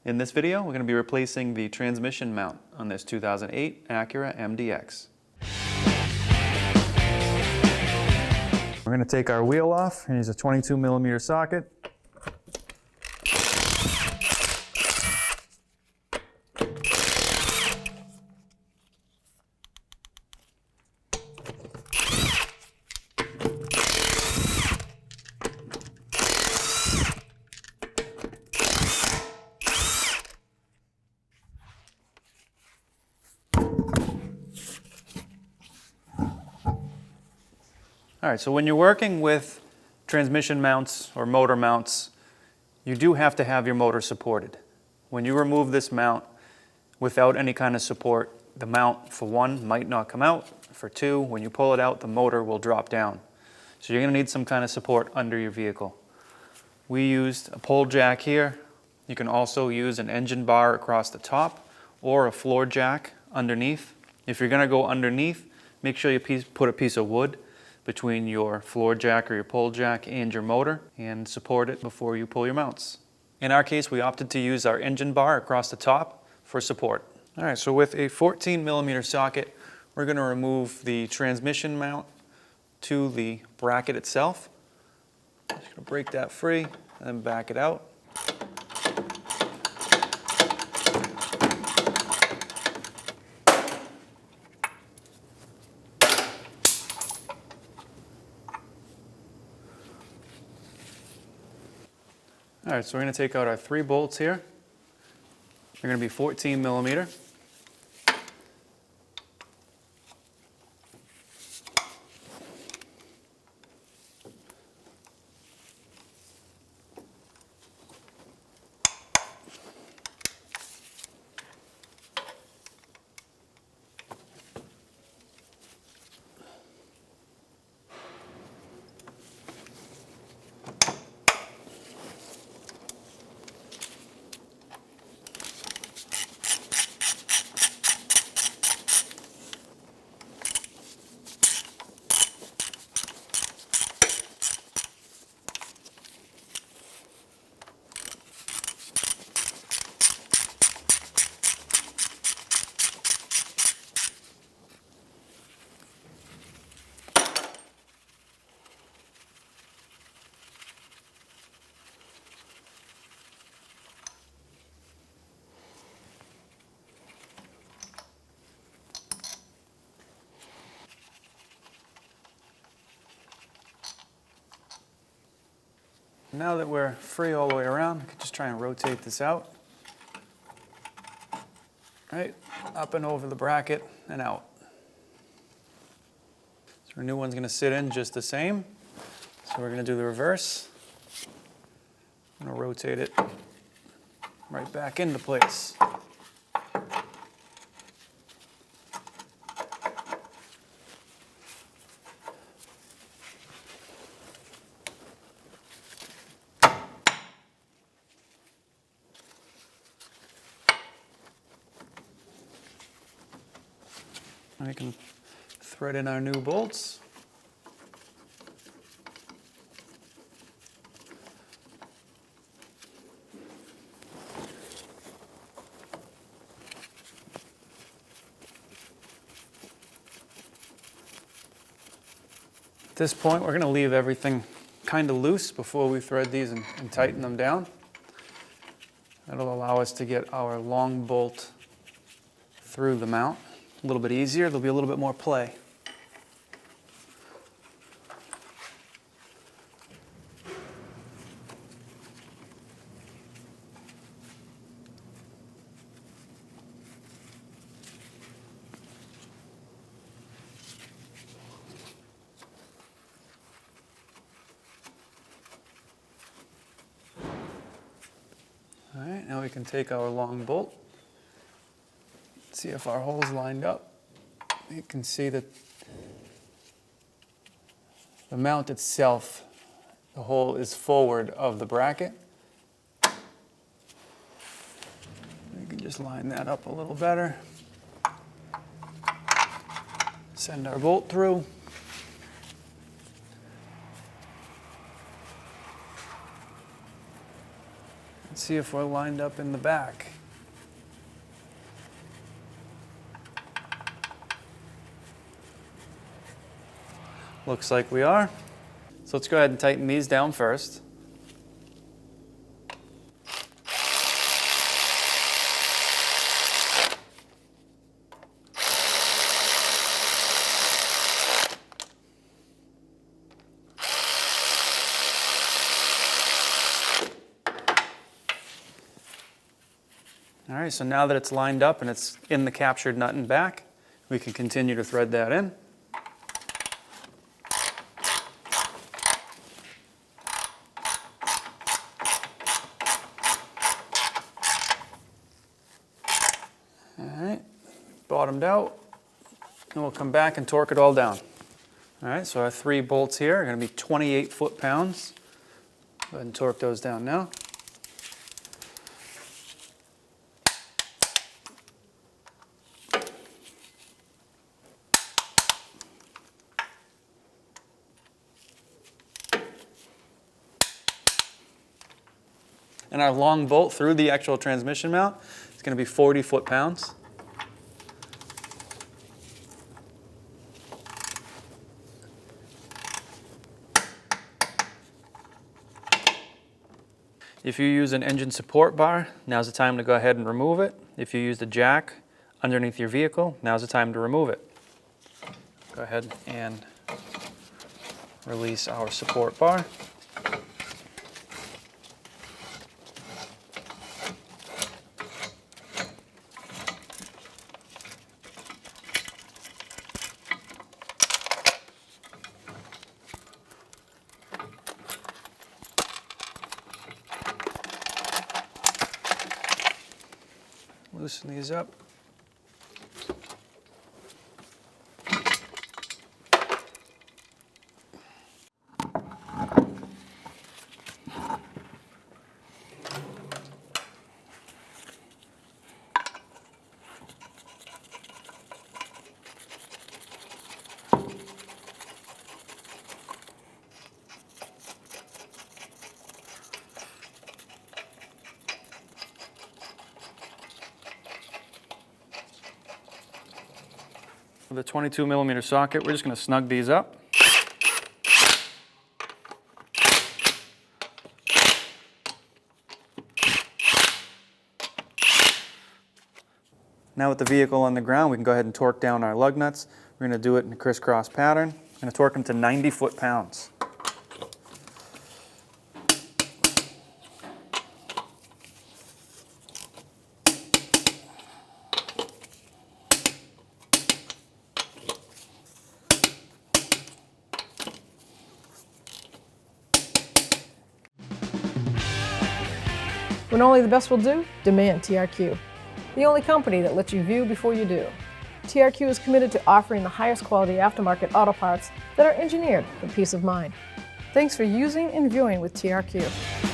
In this video, we're going to be replacing the transmission mount on this 2008 Acura MDX. We're going to take our wheel off and use a 22mm socket. All right, so when you're working with transmission mounts or motor mounts, you do have to have your motor supported. When you remove this mount without any kind of support, the mount, for one, might not come out. For two, when you pull it out, the motor will drop down. So you're going to need some kind of support under your vehicle. We used a pole jack here. You can also use an engine bar across the top or a floor jack underneath. If you're going to go underneath, make sure you put a piece of wood between your floor jack or your pole jack and your motor and support it before you pull your mounts. In our case, we opted to use our engine bar across the top for support. All right, so with a 14mm socket, we're going to remove the transmission mount to the bracket itself. Just going to break that free and then back it out. All right, so we're going to take out our 3 bolts here. They're going to be 14mm. Now that we're free all the way around, I can just try and rotate this out. Right, up and over the bracket and out. So our new one's going to sit in just the same. So we're going to do the reverse. I'm going to rotate it right back into place. We can thread in our new bolts. At this point, we're going to leave everything kind of loose before we thread these and tighten them down. That'll allow us to get our long bolt through the mount a little bit easier. There'll be a little bit more play. All right, now we can take our long bolt. See if our hole's lined up. You can see that the mount itself, the hole is forward of the bracket. We can just line that up a little better. Send our bolt through. see if we're lined up in the back. Looks like we are. So let's go ahead and tighten these down first. All right, so now that it's lined up and it's in the captured nut and back, we can continue to thread that in. All right, bottomed out, and we'll come back and torque it all down. All right, so our 3 bolts here are going to be 28 foot-pounds. Go ahead and torque those down now. And our long bolt through the actual transmission mount is going to be 40 foot-pounds. If you use an engine support bar, now's the time to go ahead and remove it. If you use the jack underneath your vehicle, now's the time to remove it. Go ahead and release our support bar. Loosen these up. With a 22mm socket, we're just going to snug these up. Now with the vehicle on the ground, we can go ahead and torque down our lug nuts. We're going to do it in a crisscross pattern. I'm going to torque them to 90 foot-pounds. When only the best will do, demand TRQ. The only company that lets you view before you do. TRQ is committed to offering the highest quality aftermarket auto parts that are engineered for peace of mind. Thanks for using and viewing with TRQ.